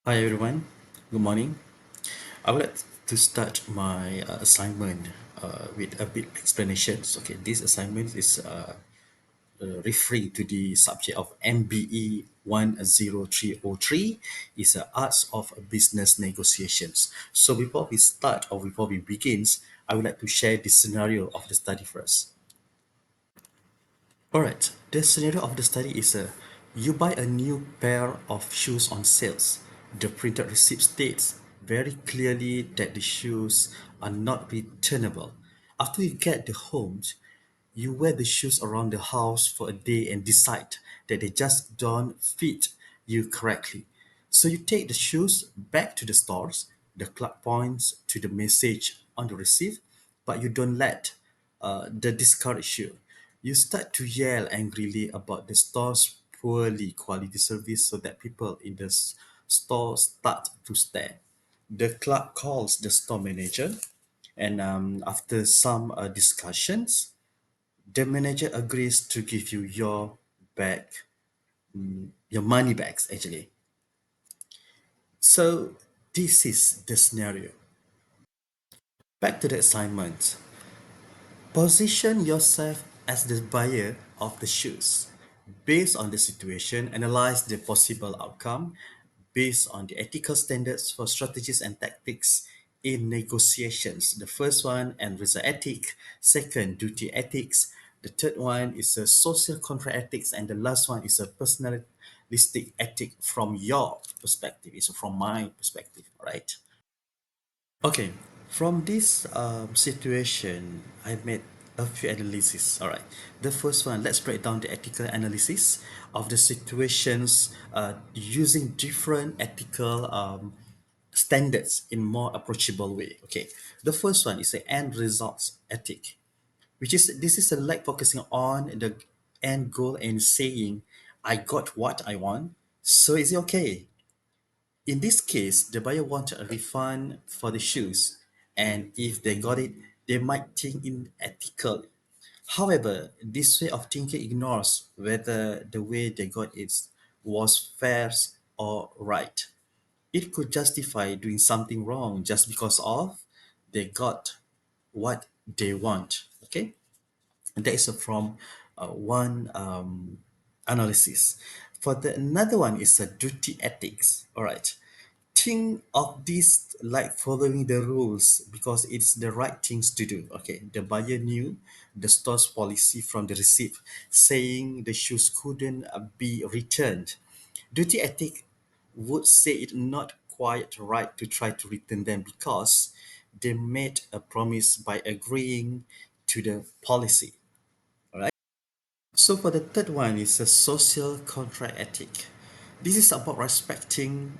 Hi everyone, good morning. I would like to start my assignment with a bit explanations. Okay, this assignment is referring to the subject of MBE 10303 is the arts of business negotiations. So before we start or before we begins, I would like to share the scenario of the study first. Alright, the scenario of the study is you buy a new pair of shoes on sales. The printed receipt states very clearly that the shoes are not returnable. After you get the home, you wear the shoes around the house for a day and decide that they just don't fit you correctly. So you take the shoes back to the stores, the clerk points to the message on the receipt, but you don't let the discourage you. You start to yell angrily about the store's poorly quality service so that people in the store start to stare. The clerk calls the store manager, and after some discussions, the manager agrees to give you back, your money backs actually. So this is the scenario. Back to the assignment. Position yourself as the buyer of the shoes. Based on the situation, analyze the possible outcome based on the ethical standards for strategies and tactics in negotiations. The first one, and result ethic. Second, duty ethics. The third one is a social contract ethics, and the last one is a personalistic ethic from your perspective. It's from my perspective, right? Okay, from this situation, I made a few analysis. All right, the first one, let's break down the ethical analysis of the situations using different ethical standards in more approachable way. Okay, the first one is the end results ethic, which is this is a like focusing on the end goal and saying, I got what I want, so is it okay? In this case, the buyer wanted a refund for the shoes, and if they got it, they might think unethical. However, this way of thinking ignores whether the way they got it was fair or right. It could justify doing something wrong just because of they got what they want. Okay, and that is from one analysis. For the another one is a duty ethics. All right, think of this like following the rules because it's the right things to do. Okay, the buyer knew the store's policy from the receipt saying the shoes couldn't be returned. Duty ethic would say it's not quite right to try to return them because they made a promise by agreeing to the policy. All right. So for the third one is a social contract ethic. This is about respecting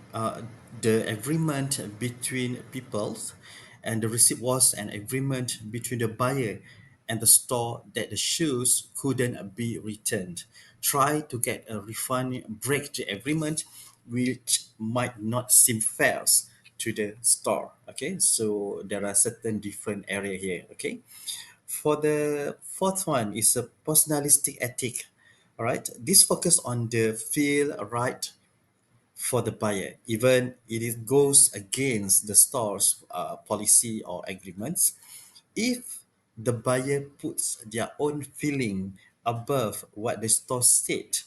the agreement between peoples, and the receipt was an agreement between the buyer and the store that the shoes couldn't be returned. Try to get a refund, break the agreement, which might not seem fair to the store. Okay, so there are certain different area here. Okay, for the fourth one is a personalistic ethic. All right, this focus on the feel right for the buyer, even it goes against the store's policy or agreements. If the buyer puts their own feeling above what the store said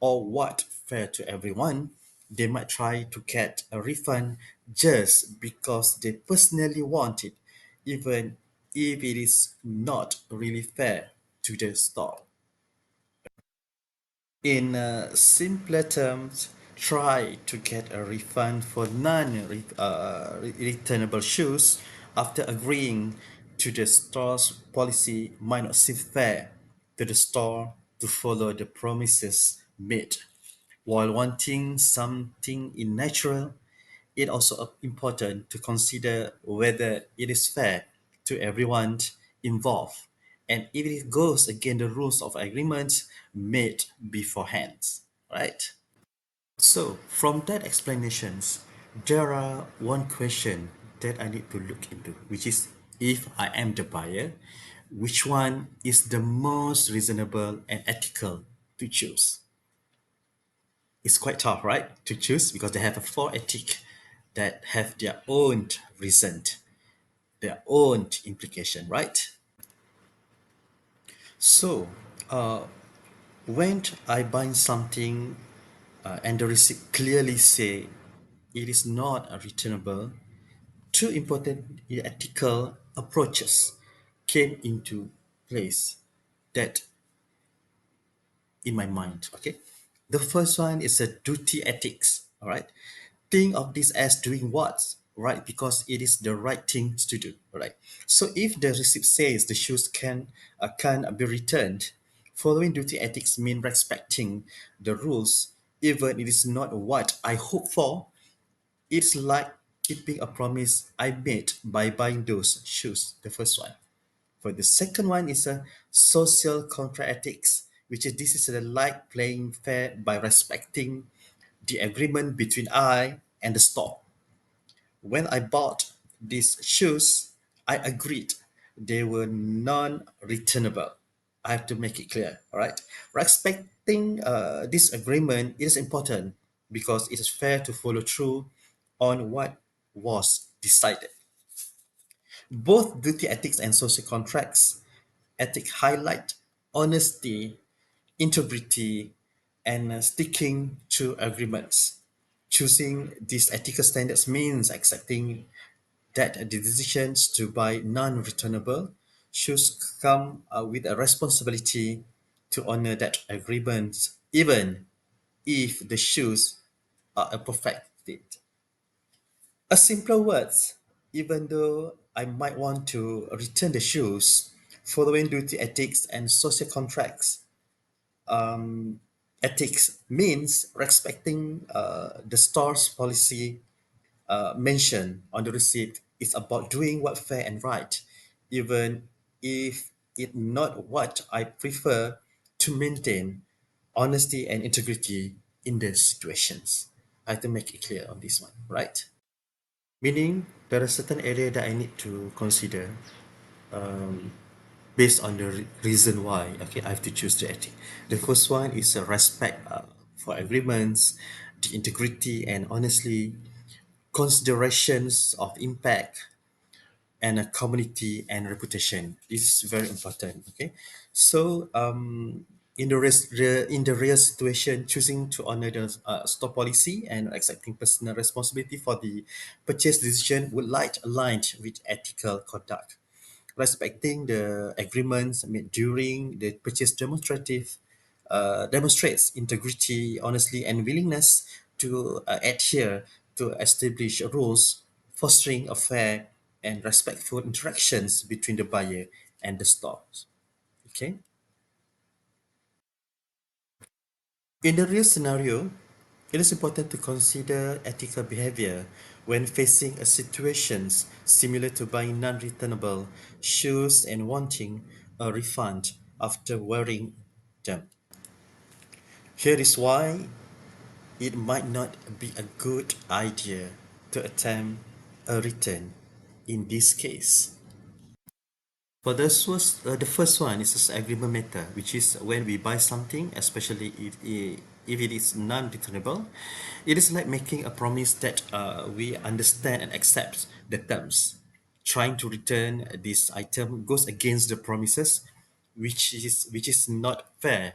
or what fair to everyone, they might try to get a refund just because they personally want it, even if it is not really fair to the store. In simpler terms, try to get a refund for non-returnable shoes after agreeing to the store's policy might not seem fair to the store to follow the promises made. While wanting something in natural, it also important to consider whether it is fair to everyone involved and if it goes against the rules of agreements made beforehand. Right? So from that explanations, there are one question that I need to look into, which is if I am the buyer, which one is the most reasonable and ethical to choose? It's quite tough, right, to choose because they have a four ethic that have their own reason, their own implication, right? So, when I buy something and the receipt clearly say it is not returnable, two important ethical approaches came into place that in my mind. Okay, the first one is a duty ethics. All right, think of this as doing what right because it is the right thing to do. All right, so if the receipt says the shoes can be returned, following duty ethics mean respecting the rules even it is not what I hope for. It's like keeping a promise I made by buying those shoes. The first one. For the second one is a social contract ethics, which is this is a like playing fair by respecting the agreement between I and the store. When I bought these shoes, I agreed they were non-returnable. I have to make it clear, all right? Respecting this agreement is important because it is fair to follow through on what was decided. Both duty ethics and social contracts ethic highlight honesty, integrity, and sticking to agreements. Choosing these ethical standards means accepting that the decisions to buy non-returnable should come with a responsibility to honor that agreement, even if the shoes are a perfect fit. A simpler words, even though I might want to return the shoes, following duty ethics and social contracts, ethics means respecting the store's policy mentioned on the receipt is about doing what fair and right, even if it not what I prefer to maintain honesty and integrity in the situations. I have to make it clear on this one, right? Meaning there are certain area that I need to consider based on the reason why okay I have to choose the ethic. The first one is a respect for agreements, the integrity and honestly considerations of impact and a community and reputation. This is very important. Okay, so in the real situation, choosing to honor the store policy and accepting personal responsibility for the purchase decision would like aligned with ethical conduct. Respecting the agreements made during the purchase demonstrates integrity, honesty, and willingness to adhere to established rules, fostering a fair and respectful interactions between the buyer and the stores. Okay. In the real scenario, it is important to consider ethical behavior when facing a situations similar to buying non-returnable shoes and wanting a refund after wearing them. Here is why it might not be a good idea to attempt a return in this case. For the first one is this agreement matter, which is when we buy something, especially if it is non-returnable, it is like making a promise that we understand and accept the terms. Trying to return this item goes against the promises, which is not fair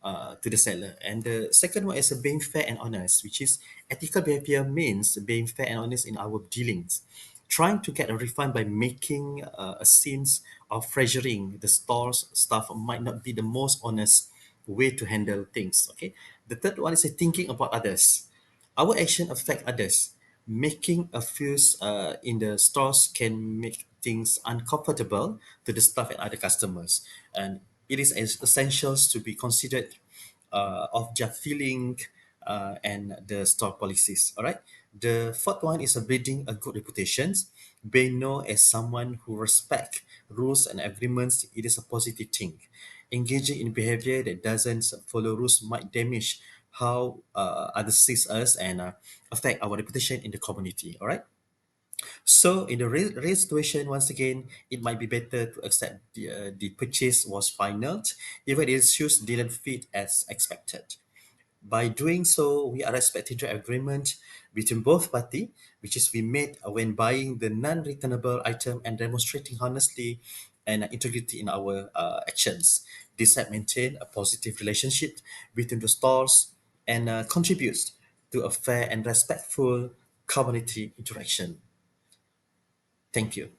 to the seller. And the second one is being fair and honest, which is ethical behavior means being fair and honest in our dealings. Trying to get a refund by making a scenes of pressuring the store's staff might not be the most honest way to handle things. Okay. The third one is thinking about others. Our action affect others. Making a fuss in the stores can make things uncomfortable to the staff and other customers, and it is essential to be considered of their feeling and the store policies. All right. The fourth one is building a good reputation. Being known as someone who respect rules and agreements, it is a positive thing. Engaging in behavior that doesn't follow rules might damage how others see us and affect our reputation in the community. All right. So in the real situation, once again, it might be better to accept the purchase was final, even if shoes didn't fit as expected. By doing so, we are respecting the agreement between both parties, which is we made when buying the non-returnable item and demonstrating honestly and integrity in our actions. This help maintain a positive relationship between the stores and contributes to a fair and respectful community interaction. Thank you.